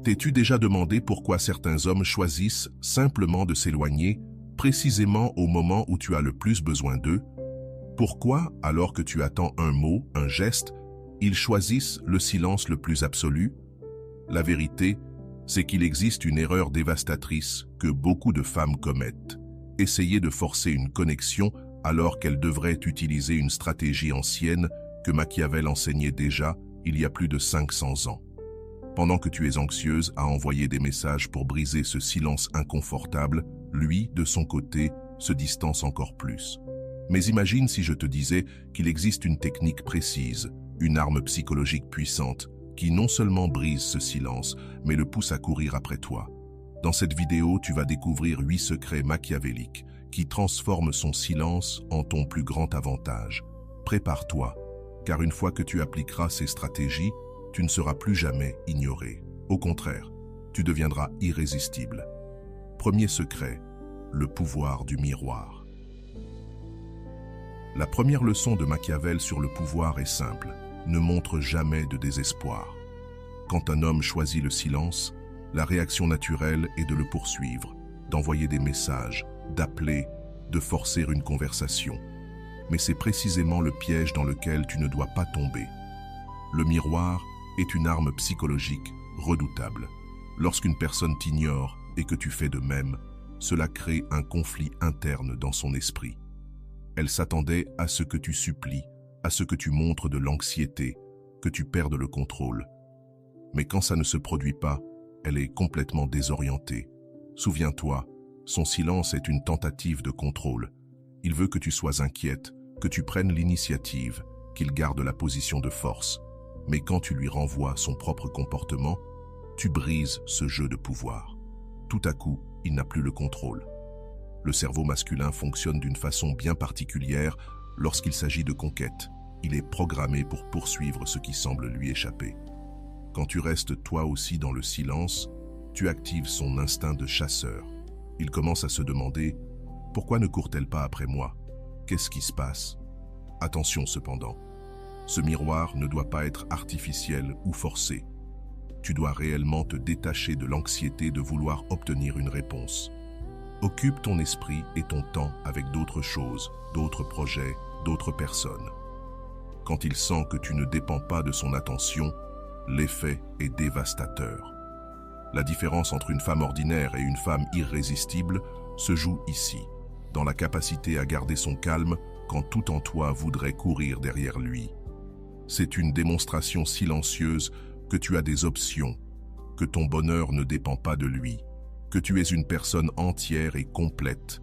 T'es-tu déjà demandé pourquoi certains hommes choisissent simplement de s'éloigner, précisément au moment où tu as le plus besoin d'eux? Pourquoi, alors que tu attends un mot, un geste, ils choisissent le silence le plus absolu? La vérité, c'est qu'il existe une erreur dévastatrice que beaucoup de femmes commettent. Essayer de forcer une connexion alors qu'elles devraient utiliser une stratégie ancienne que Machiavel enseignait déjà il y a plus de 500 ans. Pendant que tu es anxieuse à envoyer des messages pour briser ce silence inconfortable, lui, de son côté, se distance encore plus. Mais imagine si je te disais qu'il existe une technique précise, une arme psychologique puissante, qui non seulement brise ce silence, mais le pousse à courir après toi. Dans cette vidéo, tu vas découvrir 8 secrets machiavéliques qui transforment son silence en ton plus grand avantage. Prépare-toi, car une fois que tu appliqueras ces stratégies, tu ne seras plus jamais ignoré. Au contraire, tu deviendras irrésistible. Premier secret, le pouvoir du miroir. La première leçon de Machiavel sur le pouvoir est simple. Ne montre jamais de désespoir. Quand un homme choisit le silence, la réaction naturelle est de le poursuivre, d'envoyer des messages, d'appeler, de forcer une conversation. Mais c'est précisément le piège dans lequel tu ne dois pas tomber. Le miroir est une arme psychologique redoutable. Lorsqu'une personne t'ignore et que tu fais de même, cela crée un conflit interne dans son esprit. Elle s'attendait à ce que tu supplies, à ce que tu montres de l'anxiété, que tu perdes le contrôle. Mais quand ça ne se produit pas, elle est complètement désorientée. Souviens-toi, son silence est une tentative de contrôle. Il veut que tu sois inquiète, que tu prennes l'initiative, qu'il garde la position de force. Mais quand tu lui renvoies son propre comportement, tu brises ce jeu de pouvoir. Tout à coup, il n'a plus le contrôle. Le cerveau masculin fonctionne d'une façon bien particulière lorsqu'il s'agit de conquête. Il est programmé pour poursuivre ce qui semble lui échapper. Quand tu restes toi aussi dans le silence, tu actives son instinct de chasseur. Il commence à se demander « Pourquoi ne court-elle pas après moi? Qu'est-ce qui se passe ?» Attention cependant, ce miroir ne doit pas être artificiel ou forcé. Tu dois réellement te détacher de l'anxiété de vouloir obtenir une réponse. Occupe ton esprit et ton temps avec d'autres choses, d'autres projets, d'autres personnes. Quand il sent que tu ne dépends pas de son attention, l'effet est dévastateur. La différence entre une femme ordinaire et une femme irrésistible se joue ici, dans la capacité à garder son calme quand tout en toi voudrait courir derrière lui. C'est une démonstration silencieuse que tu as des options, que ton bonheur ne dépend pas de lui, que tu es une personne entière et complète,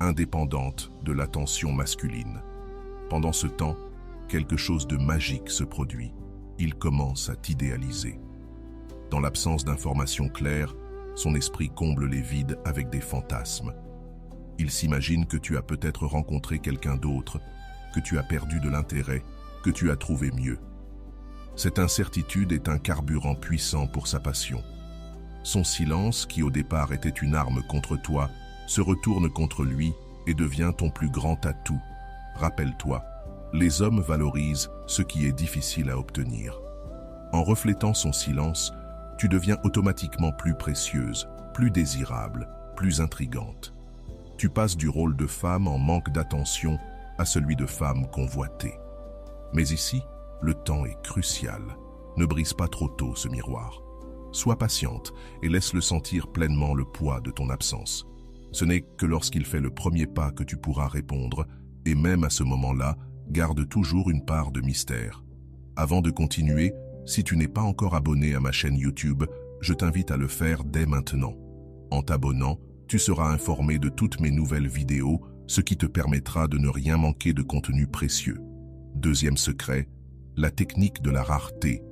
indépendante de l'attention masculine. Pendant ce temps, quelque chose de magique se produit. Il commence à t'idéaliser. Dans l'absence d'informations claires, son esprit comble les vides avec des fantasmes. Il s'imagine que tu as peut-être rencontré quelqu'un d'autre, que tu as perdu de l'intérêt, que tu as trouvé mieux. Cette incertitude est un carburant puissant pour sa passion. Son silence, qui au départ était une arme contre toi, se retourne contre lui et devient ton plus grand atout. Rappelle-toi, les hommes valorisent ce qui est difficile à obtenir. En reflétant son silence, tu deviens automatiquement plus précieuse, plus désirable, plus intrigante. Tu passes du rôle de femme en manque d'attention à celui de femme convoitée. Mais ici, le temps est crucial. Ne brise pas trop tôt ce miroir. Sois patiente et laisse-le sentir pleinement le poids de ton absence. Ce n'est que lorsqu'il fait le premier pas que tu pourras répondre, et même à ce moment-là, garde toujours une part de mystère. Avant de continuer, si tu n'es pas encore abonné à ma chaîne YouTube, je t'invite à le faire dès maintenant. En t'abonnant, tu seras informé de toutes mes nouvelles vidéos, ce qui te permettra de ne rien manquer de contenu précieux. Deuxième secret, la technique de la rareté,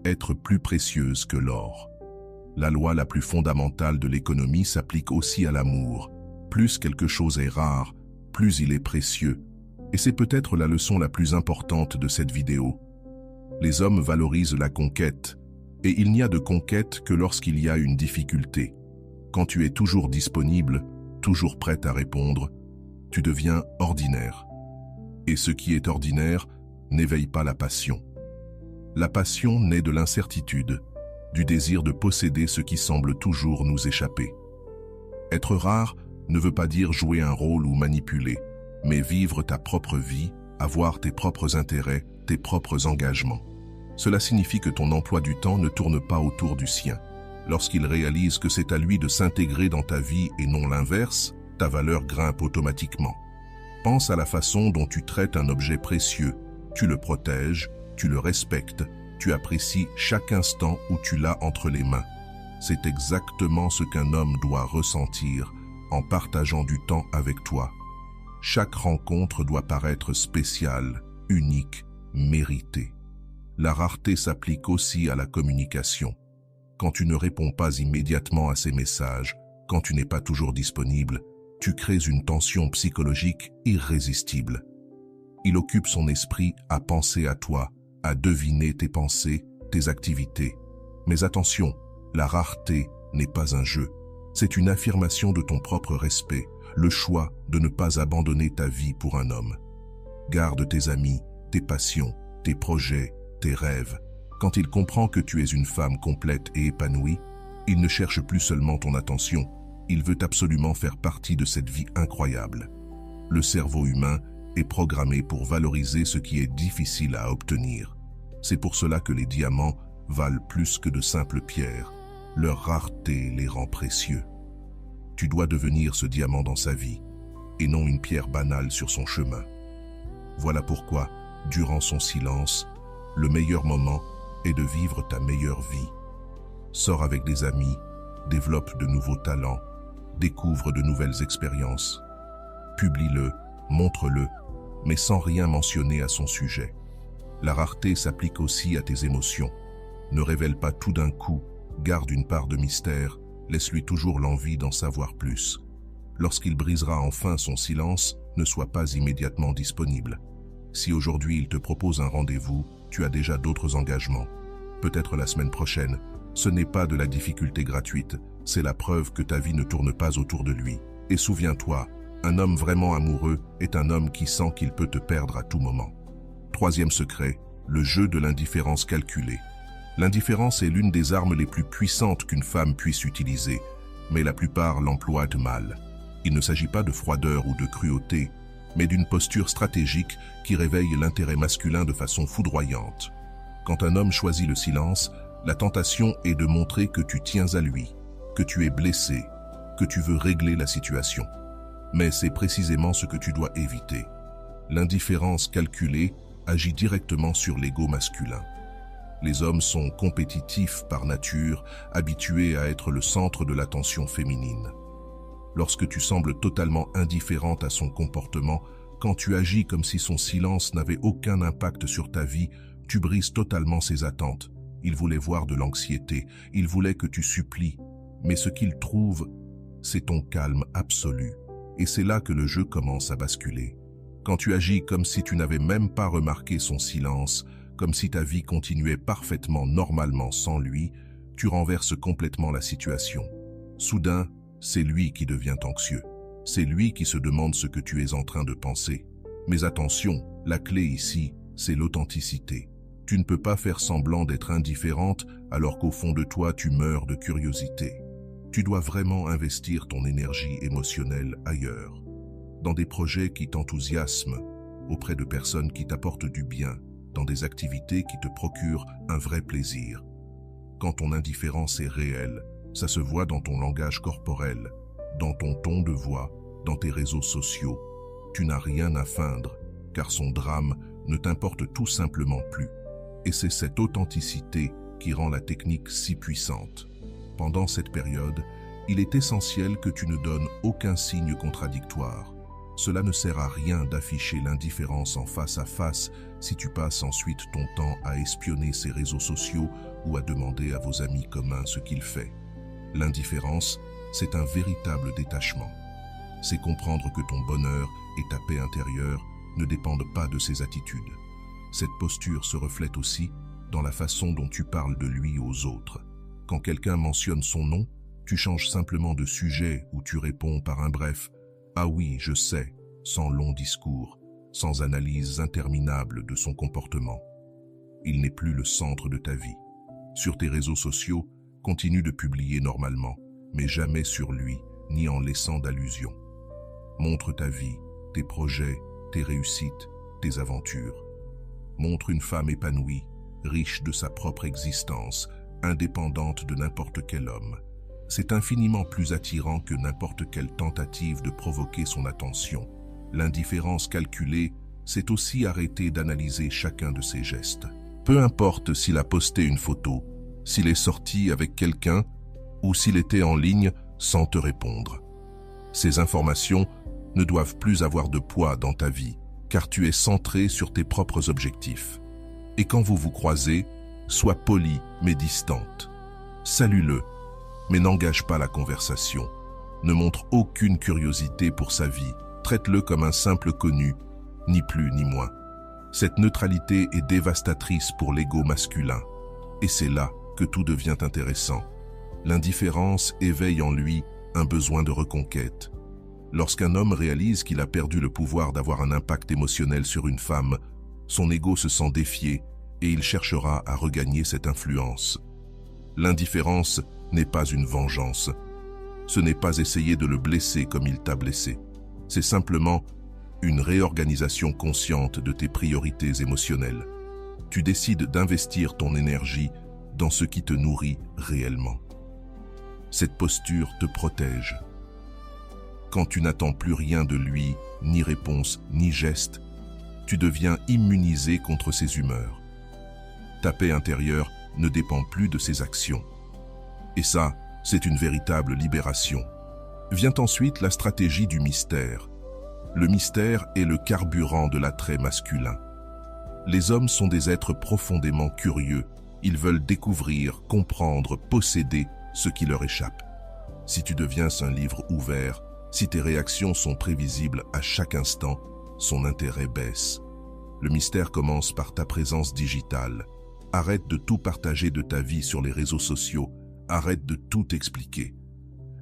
être plus précieuse que l'or. La loi la plus fondamentale de l'économie s'applique aussi à l'amour. Plus quelque chose est rare, plus il est précieux. Et c'est peut-être la leçon la plus importante de cette vidéo. Les hommes valorisent la conquête, et il n'y a de conquête que lorsqu'il y a une difficulté. Quand tu es toujours disponible, toujours prête à répondre, tu deviens ordinaire. Et ce qui est ordinaire n'éveille pas la passion. La passion naît de l'incertitude, du désir de posséder ce qui semble toujours nous échapper. Être rare ne veut pas dire jouer un rôle ou manipuler, mais vivre ta propre vie, avoir tes propres intérêts, tes propres engagements. Cela signifie que ton emploi du temps ne tourne pas autour du sien. Lorsqu'il réalise que c'est à lui de s'intégrer dans ta vie et non l'inverse, ta valeur grimpe automatiquement. Pense à la façon dont tu traites un objet précieux. Tu le protèges, tu le respectes, tu apprécies chaque instant où tu l'as entre les mains. C'est exactement ce qu'un homme doit ressentir en partageant du temps avec toi. Chaque rencontre doit paraître spéciale, unique, méritée. La rareté s'applique aussi à la communication. Quand tu ne réponds pas immédiatement à ses messages, quand tu n'es pas toujours disponible, tu crées une tension psychologique irrésistible. Il occupe son esprit à penser à toi, à deviner tes pensées, tes activités. Mais attention, la rareté n'est pas un jeu. C'est une affirmation de ton propre respect, le choix de ne pas abandonner ta vie pour un homme. Garde tes amis, tes passions, tes projets, tes rêves. Quand il comprend que tu es une femme complète et épanouie, il ne cherche plus seulement ton attention, il veut absolument faire partie de cette vie incroyable. Le cerveau humain est programmé pour valoriser ce qui est difficile à obtenir. C'est pour cela que les diamants valent plus que de simples pierres. Leur rareté les rend précieux. Tu dois devenir ce diamant dans sa vie, et non une pierre banale sur son chemin. Voilà pourquoi, durant son silence, le meilleur moment est de vivre ta meilleure vie. Sors avec des amis, développe de nouveaux talents, découvre de nouvelles expériences. Publie-le, montre-le, mais sans rien mentionner à son sujet. La rareté s'applique aussi à tes émotions. Ne révèle pas tout d'un coup, garde une part de mystère, laisse-lui toujours l'envie d'en savoir plus. Lorsqu'il brisera enfin son silence, ne sois pas immédiatement disponible. Si aujourd'hui il te propose un rendez-vous, tu as déjà d'autres engagements. Peut-être la semaine prochaine. Ce n'est pas de la difficulté gratuite, c'est la preuve que ta vie ne tourne pas autour de lui. Et souviens-toi, un homme vraiment amoureux est un homme qui sent qu'il peut te perdre à tout moment. Troisième secret, le jeu de l'indifférence calculée. L'indifférence est l'une des armes les plus puissantes qu'une femme puisse utiliser, mais la plupart l'emploient mal. Il ne s'agit pas de froideur ou de cruauté, mais d'une posture stratégique qui réveille l'intérêt masculin de façon foudroyante. Quand un homme choisit le silence, la tentation est de montrer que tu tiens à lui, que tu es blessé, que tu veux régler la situation. Mais c'est précisément ce que tu dois éviter. L'indifférence calculée agit directement sur l'ego masculin. Les hommes sont compétitifs par nature, habitués à être le centre de l'attention féminine. Lorsque tu sembles totalement indifférente à son comportement, quand tu agis comme si son silence n'avait aucun impact sur ta vie, tu brises totalement ses attentes. Il voulait voir de l'anxiété, il voulait que tu supplies, mais ce qu'il trouve, c'est ton calme absolu. Et c'est là que le jeu commence à basculer. Quand tu agis comme si tu n'avais même pas remarqué son silence, comme si ta vie continuait parfaitement normalement sans lui, tu renverses complètement la situation. Soudain, c'est lui qui devient anxieux. C'est lui qui se demande ce que tu es en train de penser. Mais attention, la clé ici, c'est l'authenticité. Tu ne peux pas faire semblant d'être indifférente alors qu'au fond de toi, tu meurs de curiosité. Tu dois vraiment investir ton énergie émotionnelle ailleurs, dans des projets qui t'enthousiasment, auprès de personnes qui t'apportent du bien, dans des activités qui te procurent un vrai plaisir. Quand ton indifférence est réelle, ça se voit dans ton langage corporel, dans ton ton de voix, dans tes réseaux sociaux. Tu n'as rien à feindre, car son drame ne t'importe tout simplement plus. Et c'est cette authenticité qui rend la technique si puissante. Pendant cette période, il est essentiel que tu ne donnes aucun signe contradictoire. Cela ne sert à rien d'afficher l'indifférence en face à face si tu passes ensuite ton temps à espionner ses réseaux sociaux ou à demander à vos amis communs ce qu'il fait. L'indifférence, c'est un véritable détachement. C'est comprendre que ton bonheur et ta paix intérieure ne dépendent pas de ses attitudes. Cette posture se reflète aussi dans la façon dont tu parles de lui aux autres. Quand quelqu'un mentionne son nom, tu changes simplement de sujet ou tu réponds par un bref « Ah oui, je sais », sans long discours, sans analyse interminable de son comportement. Il n'est plus le centre de ta vie. Sur tes réseaux sociaux, continue de publier normalement, mais jamais sur lui, ni en laissant d'allusion. Montre ta vie, tes projets, tes réussites, tes aventures. Montre une femme épanouie, riche de sa propre existence, indépendante de n'importe quel homme. C'est infiniment plus attirant que n'importe quelle tentative de provoquer son attention. L'indifférence calculée, c'est aussi arrêter d'analyser chacun de ses gestes. Peu importe s'il a posté une photo, s'il est sorti avec quelqu'un ou s'il était en ligne sans te répondre. Ces informations ne doivent plus avoir de poids dans ta vie, car tu es centré sur tes propres objectifs. Et quand vous vous croisez, sois poli mais distante. Salue-le, mais n'engage pas la conversation. Ne montre aucune curiosité pour sa vie. Traite-le comme un simple connu, ni plus ni moins. Cette neutralité est dévastatrice pour l'ego masculin. Et c'est là que tout devient intéressant. L'indifférence éveille en lui un besoin de reconquête. Lorsqu'un homme réalise qu'il a perdu le pouvoir d'avoir un impact émotionnel sur une femme, son ego se sent défié et il cherchera à regagner cette influence. L'indifférence n'est pas une vengeance. Ce n'est pas essayer de le blesser comme il t'a blessé. C'est simplement une réorganisation consciente de tes priorités émotionnelles. Tu décides d'investir ton énergie dans ce qui te nourrit réellement. Cette posture te protège. Quand tu n'attends plus rien de lui, ni réponse, ni geste, tu deviens immunisé contre ses humeurs. Ta paix intérieure ne dépend plus de ses actions. Et ça, c'est une véritable libération. Vient ensuite la stratégie du mystère. Le mystère est le carburant de l'attrait masculin. Les hommes sont des êtres profondément curieux. Ils veulent découvrir, comprendre, posséder ce qui leur échappe. Si tu deviens un livre ouvert, si tes réactions sont prévisibles à chaque instant, son intérêt baisse. Le mystère commence par ta présence digitale. Arrête de tout partager de ta vie sur les réseaux sociaux. Arrête de tout expliquer.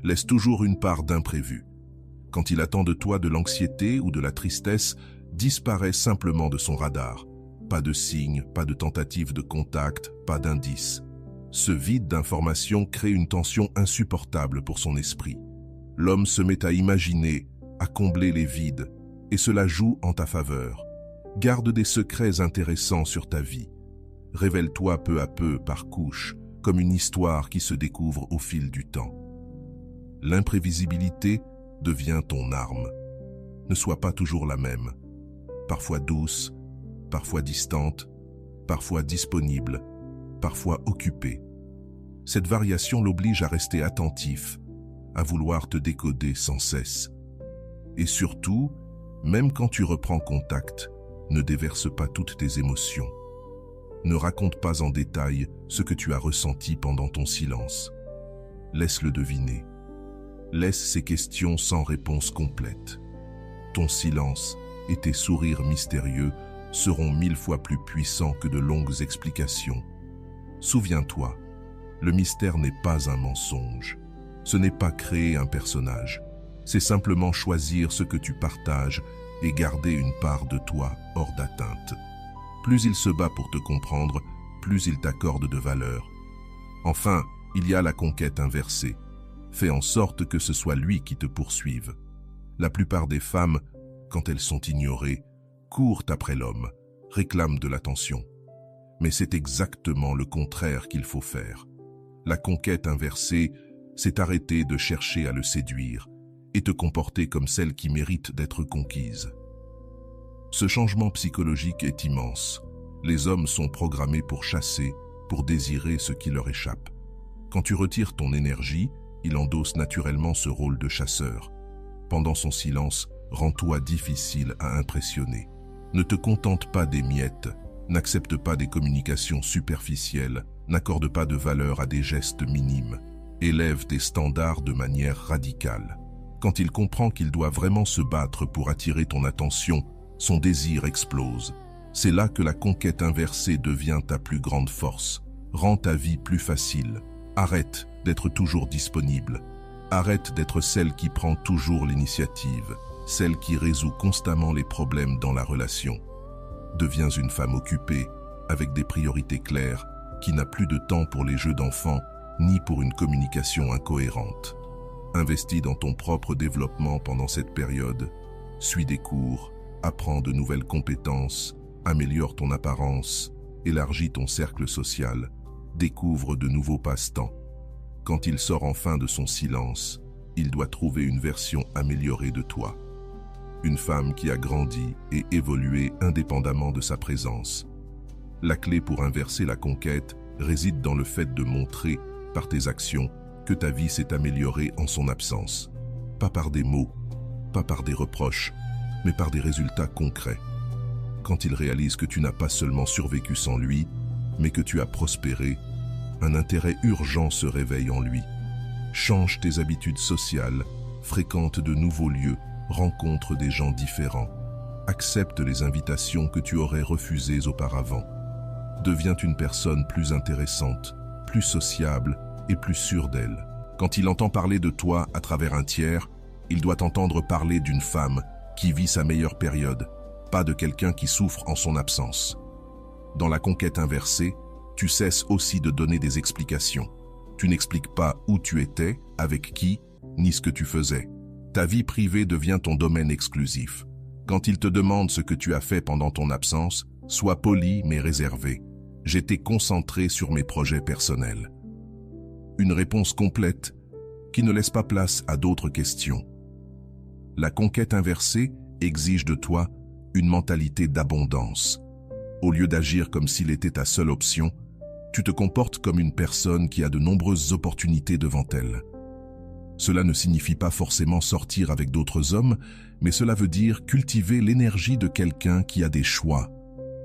Laisse toujours une part d'imprévu. Quand il attend de toi de l'anxiété ou de la tristesse, disparaît simplement de son radar. Pas de signes, pas de tentative de contact, pas d'indice. Ce vide d'information crée une tension insupportable pour son esprit. L'homme se met à imaginer, à combler les vides, et cela joue en ta faveur. Garde des secrets intéressants sur ta vie. Révèle-toi peu à peu par couches, comme une histoire qui se découvre au fil du temps. L'imprévisibilité devient ton arme. Ne sois pas toujours la même. Parfois douce, parfois distante, parfois disponible, parfois occupée. Cette variation l'oblige à rester attentif, à vouloir te décoder sans cesse. Et surtout, même quand tu reprends contact, ne déverse pas toutes tes émotions. Ne raconte pas en détail ce que tu as ressenti pendant ton silence. Laisse-le deviner. Laisse ces questions sans réponse complète. Ton silence et tes sourires mystérieux seront 1000 fois plus puissants que de longues explications. Souviens-toi, le mystère n'est pas un mensonge. Ce n'est pas créer un personnage. C'est simplement choisir ce que tu partages et garder une part de toi hors d'atteinte. Plus il se bat pour te comprendre, plus il t'accorde de valeur. Enfin, il y a la conquête inversée. Fais en sorte que ce soit lui qui te poursuive. La plupart des femmes, quand elles sont ignorées, courent après l'homme, réclament de l'attention. Mais c'est exactement le contraire qu'il faut faire. La conquête inversée, c'est arrêter de chercher à le séduire et te comporter comme celle qui mérite d'être conquise. Ce changement psychologique est immense. Les hommes sont programmés pour chasser, pour désirer ce qui leur échappe. Quand tu retires ton énergie, il endosse naturellement ce rôle de chasseur. Pendant son silence, rends-toi difficile à impressionner. Ne te contente pas des miettes, n'accepte pas des communications superficielles, n'accorde pas de valeur à des gestes minimes. Élève tes standards de manière radicale. Quand il comprend qu'il doit vraiment se battre pour attirer ton attention, son désir explose. C'est là que la conquête inversée devient ta plus grande force. Rends ta vie plus facile. Arrête d'être toujours disponible. Arrête d'être celle qui prend toujours l'initiative, celle qui résout constamment les problèmes dans la relation. Deviens une femme occupée, avec des priorités claires, qui n'a plus de temps pour les jeux d'enfants, ni pour une communication incohérente. Investis dans ton propre développement pendant cette période. Suis des cours, apprends de nouvelles compétences, améliore ton apparence, élargis ton cercle social, découvre de nouveaux passe-temps. Quand il sort enfin de son silence, il doit trouver une version améliorée de toi. Une femme qui a grandi et évolué indépendamment de sa présence. La clé pour inverser la conquête réside dans le fait de montrer, par tes actions, que ta vie s'est améliorée en son absence. Pas par des mots, pas par des reproches, mais par des résultats concrets. Quand il réalise que tu n'as pas seulement survécu sans lui, mais que tu as prospéré, un intérêt urgent se réveille en lui. Change tes habitudes sociales, fréquente de nouveaux lieux, rencontre des gens différents. Accepte les invitations que tu aurais refusées auparavant. Deviens une personne plus intéressante, plus sociable et plus sûre d'elle. Quand il entend parler de toi à travers un tiers, il doit entendre parler d'une femme qui vit sa meilleure période, pas de quelqu'un qui souffre en son absence. Dans la conquête inversée, tu cesses aussi de donner des explications. Tu n'expliques pas où tu étais, avec qui, ni ce que tu faisais. Ta vie privée devient ton domaine exclusif. Quand il te demande ce que tu as fait pendant ton absence, sois poli mais réservé. J'étais concentré sur mes projets personnels. Une réponse complète qui ne laisse pas place à d'autres questions. La conquête inversée exige de toi une mentalité d'abondance. Au lieu d'agir comme s'il était ta seule option, tu te comportes comme une personne qui a de nombreuses opportunités devant elle. Cela ne signifie pas forcément sortir avec d'autres hommes, mais cela veut dire cultiver l'énergie de quelqu'un qui a des choix.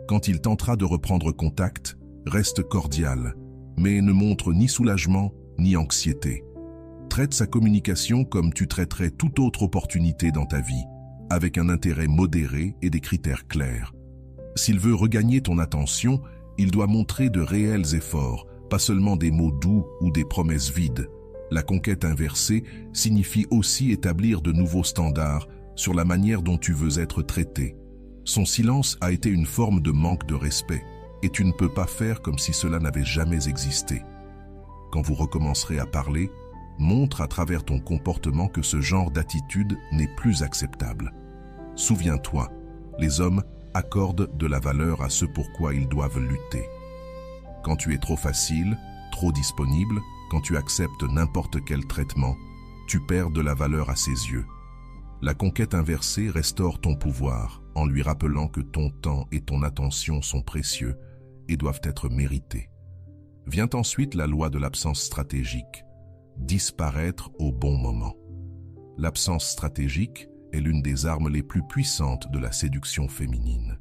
Quand il tentera de reprendre contact, reste cordial, mais ne montre ni soulagement ni anxiété. Traite sa communication comme tu traiterais toute autre opportunité dans ta vie, avec un intérêt modéré et des critères clairs. S'il veut regagner ton attention, il doit montrer de réels efforts, pas seulement des mots doux ou des promesses vides. La conquête inversée signifie aussi établir de nouveaux standards sur la manière dont tu veux être traité. Son silence a été une forme de manque de respect, et tu ne peux pas faire comme si cela n'avait jamais existé. Quand vous recommencerez à parler, montre à travers ton comportement que ce genre d'attitude n'est plus acceptable. Souviens-toi, les hommes accordent de la valeur à ce pourquoi ils doivent lutter. Quand tu es trop facile, trop disponible, quand tu acceptes n'importe quel traitement, tu perds de la valeur à ses yeux. La conquête inversée restaure ton pouvoir en lui rappelant que ton temps et ton attention sont précieux et doivent être mérités. Vient ensuite la loi de l'absence stratégique, disparaître au bon moment. L'absence stratégique est l'une des armes les plus puissantes de la séduction féminine.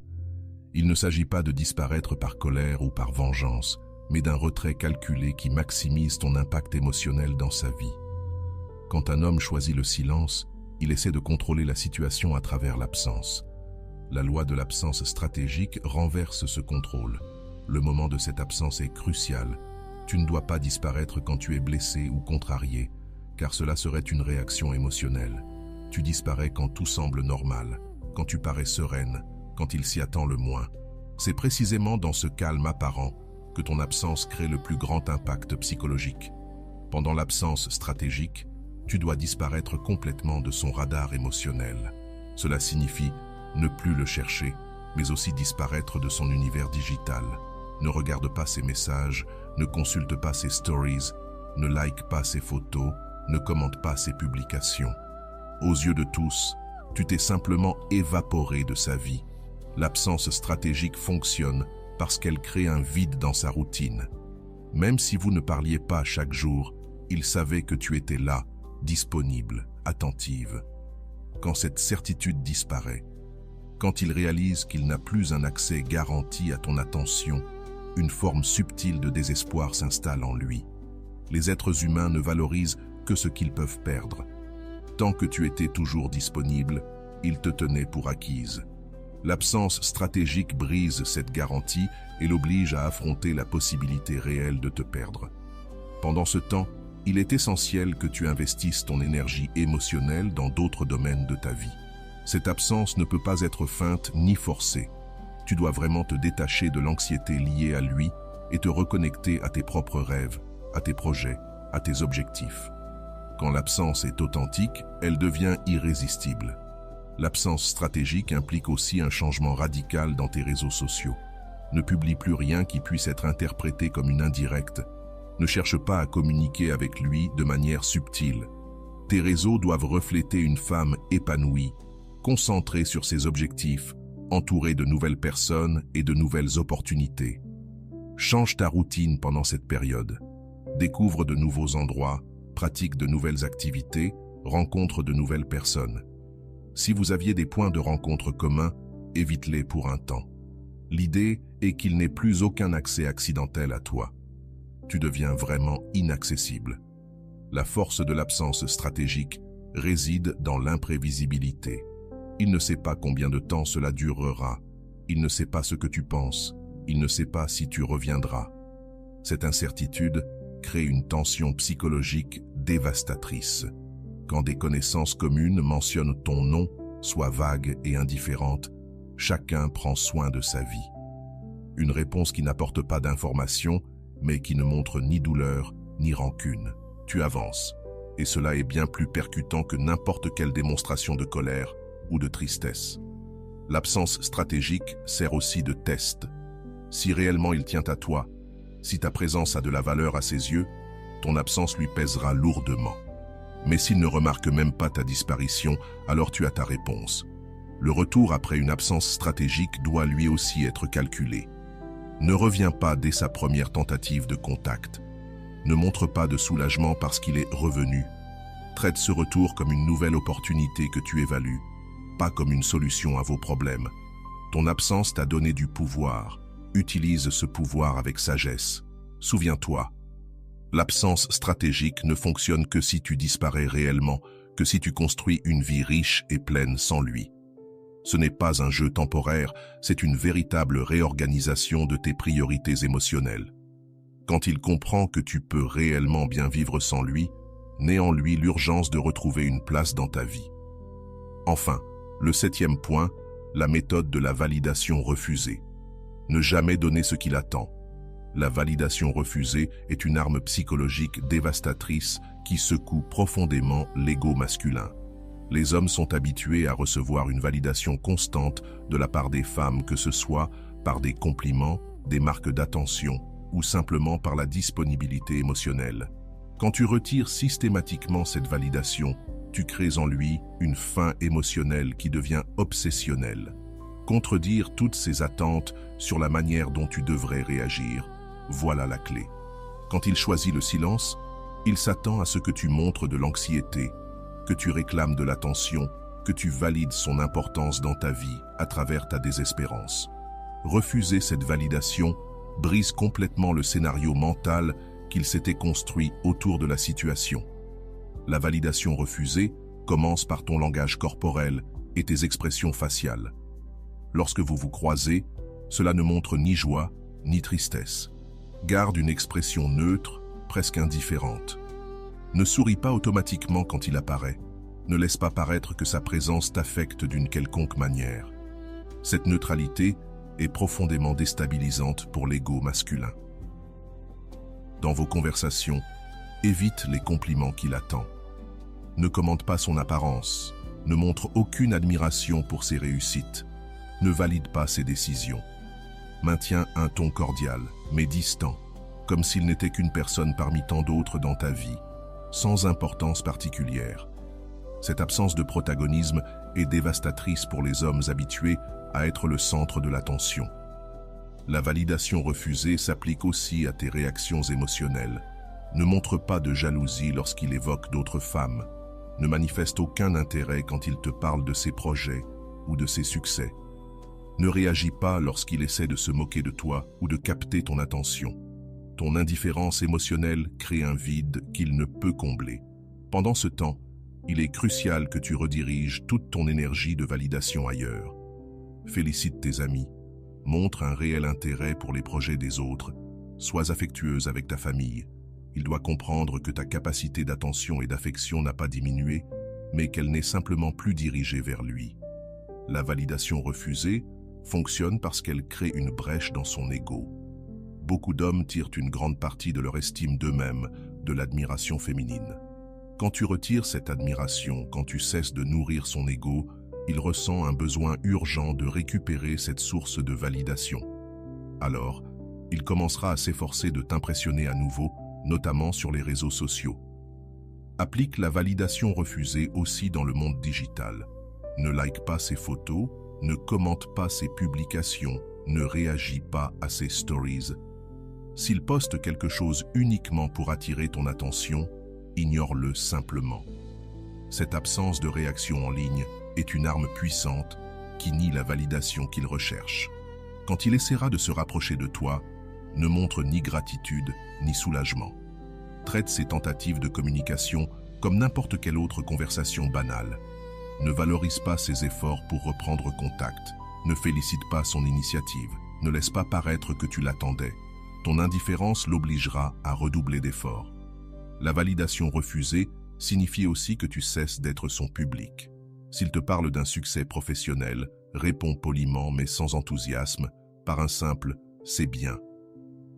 Il ne s'agit pas de disparaître par colère ou par vengeance, mais d'un retrait calculé qui maximise ton impact émotionnel dans sa vie. Quand un homme choisit le silence, il essaie de contrôler la situation à travers l'absence. La loi de l'absence stratégique renverse ce contrôle. Le moment de cette absence est crucial. Tu ne dois pas disparaître quand tu es blessé ou contrarié, car cela serait une réaction émotionnelle. Tu disparais quand tout semble normal, quand tu parais sereine, quand il s'y attend le moins. C'est précisément dans ce calme apparent que ton absence crée le plus grand impact psychologique. Pendant l'absence stratégique, tu dois disparaître complètement de son radar émotionnel. Cela signifie ne plus le chercher, mais aussi disparaître de son univers digital. Ne regarde pas ses messages, ne consulte pas ses stories, ne like pas ses photos, ne commente pas ses publications. Aux yeux de tous, tu t'es simplement évaporé de sa vie. L'absence stratégique fonctionne parce qu'elle crée un vide dans sa routine. Même si vous ne parliez pas chaque jour, il savait que tu étais là, disponible, attentive. Quand cette certitude disparaît, quand il réalise qu'il n'a plus un accès garanti à ton attention, une forme subtile de désespoir s'installe en lui. Les êtres humains ne valorisent que ce qu'ils peuvent perdre. Tant que tu étais toujours disponible, ils te tenaient pour acquise. L'absence stratégique brise cette garantie et l'oblige à affronter la possibilité réelle de te perdre. Pendant ce temps, il est essentiel que tu investisses ton énergie émotionnelle dans d'autres domaines de ta vie. Cette absence ne peut pas être feinte ni forcée. Tu dois vraiment te détacher de l'anxiété liée à lui et te reconnecter à tes propres rêves, à tes projets, à tes objectifs. Quand l'absence est authentique, elle devient irrésistible. L'absence stratégique implique aussi un changement radical dans tes réseaux sociaux. Ne publie plus rien qui puisse être interprété comme une indirecte. Ne cherche pas à communiquer avec lui de manière subtile. Tes réseaux doivent refléter une femme épanouie, concentrée sur ses objectifs, entourée de nouvelles personnes et de nouvelles opportunités. Change ta routine pendant cette période. Découvre de nouveaux endroits, pratique de nouvelles activités, rencontre de nouvelles personnes. Si vous aviez des points de rencontre communs, évite-les pour un temps. L'idée est qu'il n'ait plus aucun accès accidentel à toi. Tu deviens vraiment inaccessible. La force de l'absence stratégique réside dans l'imprévisibilité. Il ne sait pas combien de temps cela durera. Il ne sait pas ce que tu penses. Il ne sait pas si tu reviendras. Cette incertitude crée une tension psychologique dévastatrice. Quand des connaissances communes mentionnent ton nom, soit vagues et indifférentes, chacun prend soin de sa vie. Une réponse qui n'apporte pas d'information, mais qui ne montre ni douleur, ni rancune. Tu avances, et cela est bien plus percutant que n'importe quelle démonstration de colère ou de tristesse. L'absence stratégique sert aussi de test. Si réellement il tient à toi, si ta présence a de la valeur à ses yeux, ton absence lui pèsera lourdement. Mais s'il ne remarque même pas ta disparition, alors tu as ta réponse. Le retour après une absence stratégique doit lui aussi être calculé. Ne reviens pas dès sa première tentative de contact. Ne montre pas de soulagement parce qu'il est revenu. Traite ce retour comme une nouvelle opportunité que tu évalues, pas comme une solution à vos problèmes. Ton absence t'a donné du pouvoir. Utilise ce pouvoir avec sagesse. Souviens-toi, l'absence stratégique ne fonctionne que si tu disparais réellement, que si tu construis une vie riche et pleine sans lui. Ce n'est pas un jeu temporaire, c'est une véritable réorganisation de tes priorités émotionnelles. Quand il comprend que tu peux réellement bien vivre sans lui, naît en lui l'urgence de retrouver une place dans ta vie. Enfin, le 7e point, la méthode de la validation refusée. Ne jamais donner ce qu'il attend. La validation refusée est une arme psychologique dévastatrice qui secoue profondément l'ego masculin. Les hommes sont habitués à recevoir une validation constante de la part des femmes, que ce soit par des compliments, des marques d'attention ou simplement par la disponibilité émotionnelle. Quand tu retires systématiquement cette validation, tu crées en lui une faim émotionnelle qui devient obsessionnelle. Contredire toutes ces attentes sur la manière dont tu devrais réagir, voilà la clé. Quand il choisit le silence, il s'attend à ce que tu montres de l'anxiété, que tu réclames de l'attention, que tu valides son importance dans ta vie à travers ta désespérance. Refuser cette validation brise complètement le scénario mental qu'il s'était construit autour de la situation. La validation refusée commence par ton langage corporel et tes expressions faciales. Lorsque vous vous croisez, cela ne montre ni joie ni tristesse. Garde une expression neutre, presque indifférente. Ne souris pas automatiquement quand il apparaît. Ne laisse pas paraître que sa présence t'affecte d'une quelconque manière. Cette neutralité est profondément déstabilisante pour l'ego masculin. Dans vos conversations, évite les compliments qu'il attend. Ne commente pas son apparence, ne montre aucune admiration pour ses réussites, ne valide pas ses décisions. Maintiens un ton cordial, mais distant, comme s'il n'était qu'une personne parmi tant d'autres dans ta vie, sans importance particulière. Cette absence de protagonisme est dévastatrice pour les hommes habitués à être le centre de l'attention. La validation refusée s'applique aussi à tes réactions émotionnelles. Ne montre pas de jalousie lorsqu'il évoque d'autres femmes. Ne manifeste aucun intérêt quand il te parle de ses projets ou de ses succès. Ne réagis pas lorsqu'il essaie de se moquer de toi ou de capter ton attention. Ton indifférence émotionnelle crée un vide qu'il ne peut combler. Pendant ce temps, il est crucial que tu rediriges toute ton énergie de validation ailleurs. Félicite tes amis, montre un réel intérêt pour les projets des autres, sois affectueuse avec ta famille. Il doit comprendre que ta capacité d'attention et d'affection n'a pas diminué, mais qu'elle n'est simplement plus dirigée vers lui. La validation refusée fonctionne parce qu'elle crée une brèche dans son ego. Beaucoup d'hommes tirent une grande partie de leur estime d'eux-mêmes de l'admiration féminine. Quand tu retires cette admiration, quand tu cesses de nourrir son ego, il ressent un besoin urgent de récupérer cette source de validation. Alors, il commencera à s'efforcer de t'impressionner à nouveau, notamment sur les réseaux sociaux. Applique la validation refusée aussi dans le monde digital. Ne like pas ses photos, ne commente pas ses publications, ne réagis pas à ses stories. S'il poste quelque chose uniquement pour attirer ton attention, ignore-le simplement. Cette absence de réaction en ligne est une arme puissante qui nie la validation qu'il recherche. Quand il essaiera de se rapprocher de toi, ne montre ni gratitude ni soulagement. Traite ses tentatives de communication comme n'importe quelle autre conversation banale. Ne valorise pas ses efforts pour reprendre contact. Ne félicite pas son initiative. Ne laisse pas paraître que tu l'attendais. Ton indifférence l'obligera à redoubler d'efforts. La validation refusée signifie aussi que tu cesses d'être son public. S'il te parle d'un succès professionnel, réponds poliment mais sans enthousiasme, par un simple « c'est bien ».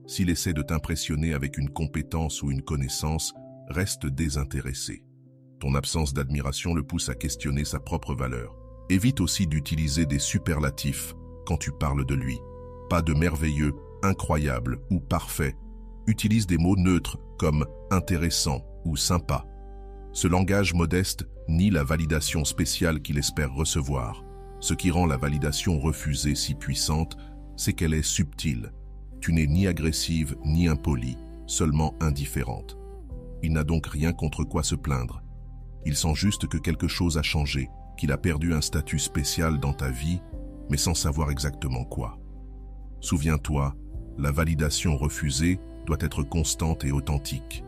S'il essaie de t'impressionner avec une compétence ou une connaissance, reste désintéressé. Ton absence d'admiration le pousse à questionner sa propre valeur. Évite aussi d'utiliser des superlatifs quand tu parles de lui. Pas de merveilleux, incroyable ou parfait. Utilise des mots neutres comme intéressant ou sympa. Ce langage modeste nie la validation spéciale qu'il espère recevoir. Ce qui rend la validation refusée si puissante, c'est qu'elle est subtile. Tu n'es ni agressive ni impolie, seulement indifférente. Il n'a donc rien contre quoi se plaindre. Il sent juste que quelque chose a changé, qu'il a perdu un statut spécial dans ta vie, mais sans savoir exactement quoi. Souviens-toi, la validation refusée doit être constante et authentique.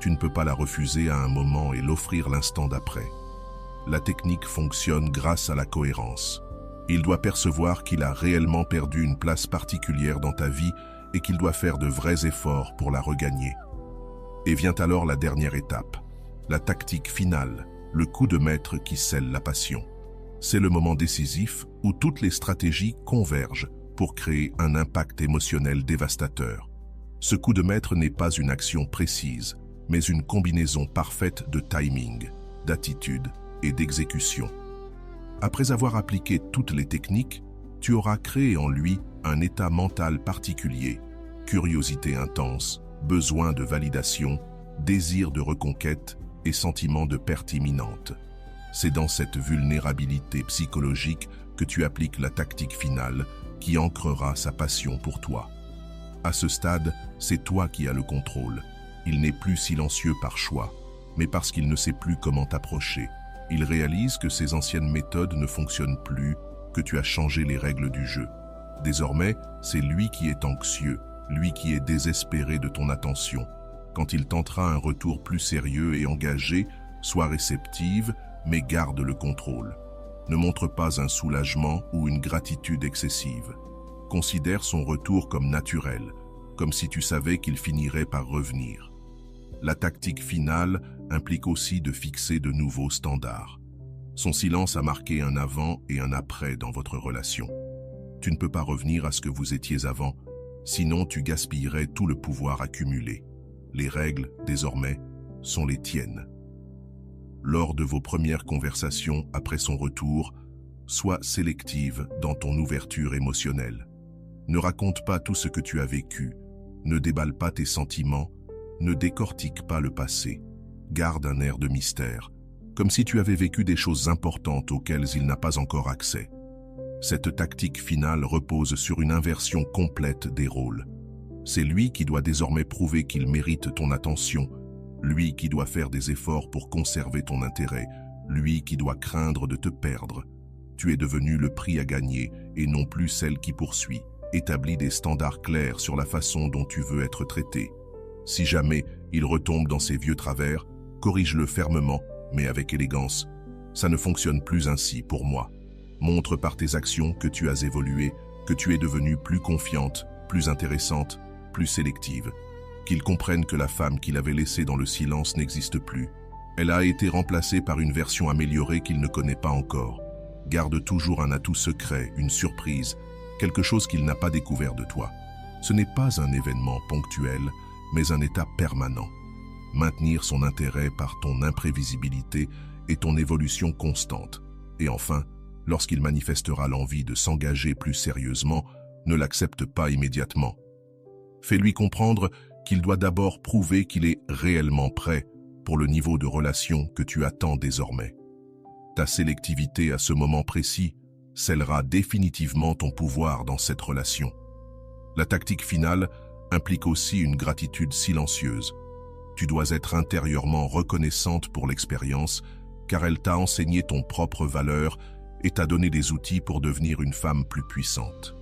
Tu ne peux pas la refuser à un moment et l'offrir l'instant d'après. La technique fonctionne grâce à la cohérence. Il doit percevoir qu'il a réellement perdu une place particulière dans ta vie et qu'il doit faire de vrais efforts pour la regagner. Et vient alors la dernière étape, la tactique finale, le coup de maître qui scelle la passion. C'est le moment décisif où toutes les stratégies convergent pour créer un impact émotionnel dévastateur. Ce coup de maître n'est pas une action précise, mais une combinaison parfaite de timing, d'attitude et d'exécution. Après avoir appliqué toutes les techniques, tu auras créé en lui un état mental particulier, curiosité intense, besoin de validation, désir de reconquête et sentiment de perte imminente. C'est dans cette vulnérabilité psychologique que tu appliques la tactique finale qui ancrera sa passion pour toi. À ce stade, c'est toi qui as le contrôle. Il n'est plus silencieux par choix, mais parce qu'il ne sait plus comment t'approcher. Il réalise que ses anciennes méthodes ne fonctionnent plus, que tu as changé les règles du jeu. Désormais, c'est lui qui est anxieux, lui qui est désespéré de ton attention. Quand il tentera un retour plus sérieux et engagé, sois réceptive, mais garde le contrôle. Ne montre pas un soulagement ou une gratitude excessive. Considère son retour comme naturel, comme si tu savais qu'il finirait par revenir. La tactique finale implique aussi de fixer de nouveaux standards. Son silence a marqué un avant et un après dans votre relation. Tu ne peux pas revenir à ce que vous étiez avant, sinon tu gaspillerais tout le pouvoir accumulé. Les règles, désormais, sont les tiennes. Lors de vos premières conversations après son retour, sois sélective dans ton ouverture émotionnelle. Ne raconte pas tout ce que tu as vécu, ne déballe pas tes sentiments, ne décortique pas le passé. Garde un air de mystère, comme si tu avais vécu des choses importantes auxquelles il n'a pas encore accès. Cette tactique finale repose sur une inversion complète des rôles. C'est lui qui doit désormais prouver qu'il mérite ton attention, lui qui doit faire des efforts pour conserver ton intérêt, lui qui doit craindre de te perdre. Tu es devenu le prix à gagner et non plus celle qui poursuit. Établis des standards clairs sur la façon dont tu veux être traité. Si jamais il retombe dans ses vieux travers, corrige-le fermement, mais avec élégance. Ça ne fonctionne plus ainsi pour moi. Montre par tes actions que tu as évolué, que tu es devenue plus confiante, plus intéressante, plus sélective. Qu'il comprenne que la femme qu'il avait laissée dans le silence n'existe plus. Elle a été remplacée par une version améliorée qu'il ne connaît pas encore. Garde toujours un atout secret, une surprise, quelque chose qu'il n'a pas découvert de toi. Ce n'est pas un événement ponctuel, mais un état permanent. Maintenir son intérêt par ton imprévisibilité et ton évolution constante. Et enfin, lorsqu'il manifestera l'envie de s'engager plus sérieusement, ne l'accepte pas immédiatement. Fais-lui comprendre qu'il doit d'abord prouver qu'il est réellement prêt pour le niveau de relation que tu attends désormais. Ta sélectivité à ce moment précis scellera définitivement ton pouvoir dans cette relation. La tactique finale implique aussi une gratitude silencieuse. Tu dois être intérieurement reconnaissante pour l'expérience, car elle t'a enseigné ton propre valeur et t'a donné des outils pour devenir une femme plus puissante.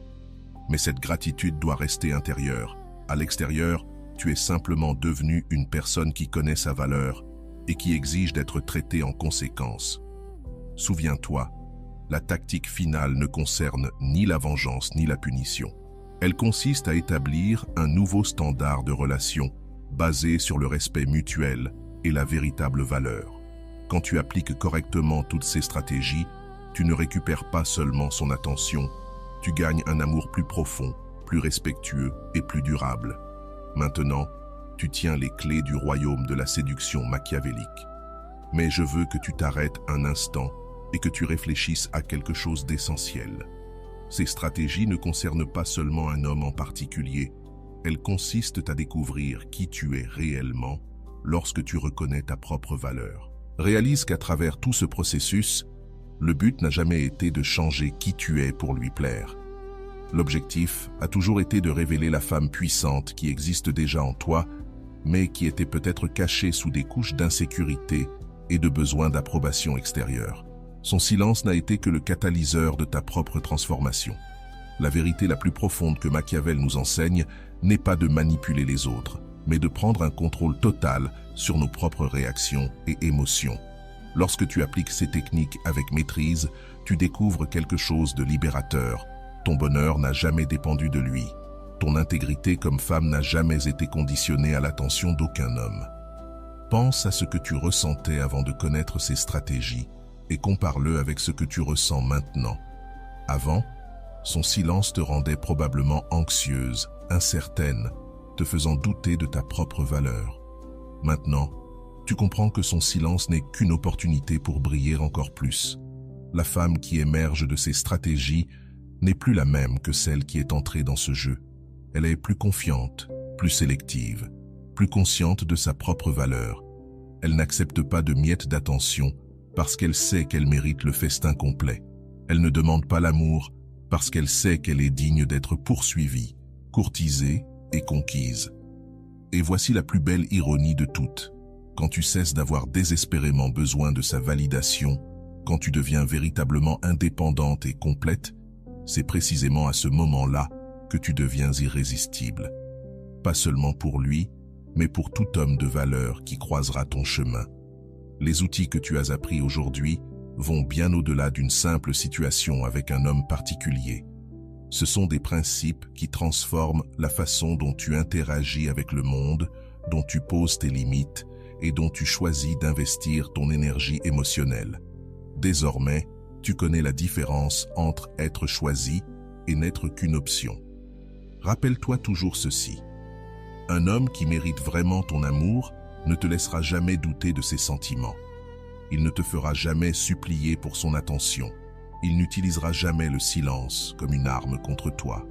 Mais cette gratitude doit rester intérieure. À l'extérieur, tu es simplement devenue une personne qui connaît sa valeur et qui exige d'être traitée en conséquence. Souviens-toi, la tactique finale ne concerne ni la vengeance ni la punition. Elle consiste à établir un nouveau standard de relation basé sur le respect mutuel et la véritable valeur. Quand tu appliques correctement toutes ces stratégies, tu ne récupères pas seulement son attention, tu gagnes un amour plus profond, plus respectueux et plus durable. Maintenant, tu tiens les clés du royaume de la séduction machiavélique. Mais je veux que tu t'arrêtes un instant et que tu réfléchisses à quelque chose d'essentiel. Ces stratégies ne concernent pas seulement un homme en particulier, elles consistent à découvrir qui tu es réellement lorsque tu reconnais ta propre valeur. Réalise qu'à travers tout ce processus, le but n'a jamais été de changer qui tu es pour lui plaire. L'objectif a toujours été de révéler la femme puissante qui existe déjà en toi, mais qui était peut-être cachée sous des couches d'insécurité et de besoin d'approbation extérieure. Son silence n'a été que le catalyseur de ta propre transformation. La vérité la plus profonde que Machiavel nous enseigne n'est pas de manipuler les autres, mais de prendre un contrôle total sur nos propres réactions et émotions. Lorsque tu appliques ces techniques avec maîtrise, tu découvres quelque chose de libérateur. Ton bonheur n'a jamais dépendu de lui. Ton intégrité comme femme n'a jamais été conditionnée à l'attention d'aucun homme. Pense à ce que tu ressentais avant de connaître ces stratégies et compare-le avec ce que tu ressens maintenant. Avant, son silence te rendait probablement anxieuse, incertaine, te faisant douter de ta propre valeur. Maintenant, tu comprends que son silence n'est qu'une opportunité pour briller encore plus. La femme qui émerge de ces stratégies n'est plus la même que celle qui est entrée dans ce jeu. Elle est plus confiante, plus sélective, plus consciente de sa propre valeur. Elle n'accepte pas de miettes d'attention parce qu'elle sait qu'elle mérite le festin complet. Elle ne demande pas l'amour parce qu'elle sait qu'elle est digne d'être poursuivie, courtisée et conquise. Et voici la plus belle ironie de toutes. Quand tu cesses d'avoir désespérément besoin de sa validation, quand tu deviens véritablement indépendante et complète, c'est précisément à ce moment-là que tu deviens irrésistible. Pas seulement pour lui, mais pour tout homme de valeur qui croisera ton chemin. Les outils que tu as appris aujourd'hui vont bien au-delà d'une simple situation avec un homme particulier. Ce sont des principes qui transforment la façon dont tu interagis avec le monde, dont tu poses tes limites et dont tu choisis d'investir ton énergie émotionnelle. Désormais, tu connais la différence entre être choisi et n'être qu'une option. Rappelle-toi toujours ceci. Un homme qui mérite vraiment ton amour ne te laissera jamais douter de ses sentiments. Il ne te fera jamais supplier pour son attention. Il n'utilisera jamais le silence comme une arme contre toi.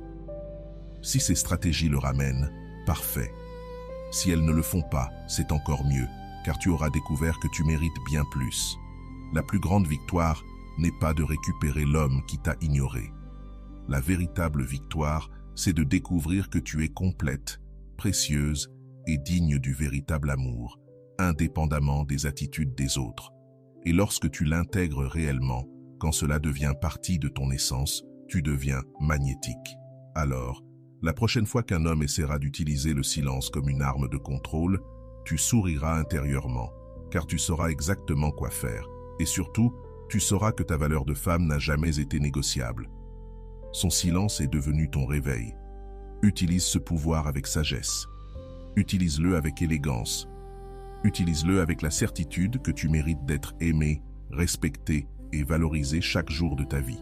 Si ces stratégies le ramènent, parfait. Si elles ne le font pas, c'est encore mieux, car tu auras découvert que tu mérites bien plus. La plus grande victoire n'est pas de récupérer l'homme qui t'a ignoré. La véritable victoire, c'est de découvrir que tu es complète, précieuse et digne du véritable amour, indépendamment des attitudes des autres. Et lorsque tu l'intègres réellement, quand cela devient partie de ton essence, tu deviens magnétique. Alors, la prochaine fois qu'un homme essaiera d'utiliser le silence comme une arme de contrôle, tu souriras intérieurement, car tu sauras exactement quoi faire. Et surtout, tu sauras que ta valeur de femme n'a jamais été négociable. Son silence est devenu ton réveil. Utilise ce pouvoir avec sagesse. Utilise-le avec élégance. Utilise-le avec la certitude que tu mérites d'être aimé, respecté et valorisé chaque jour de ta vie.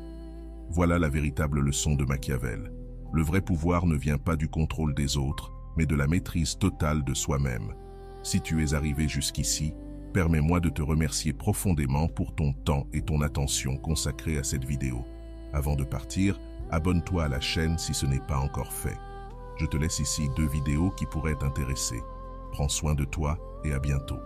Voilà la véritable leçon de Machiavel. Le vrai pouvoir ne vient pas du contrôle des autres, mais de la maîtrise totale de soi-même. Si tu es arrivé jusqu'ici, permets-moi de te remercier profondément pour ton temps et ton attention consacrés à cette vidéo. Avant de partir, abonne-toi à la chaîne si ce n'est pas encore fait. Je te laisse ici 2 vidéos qui pourraient t'intéresser. Prends soin de toi et à bientôt.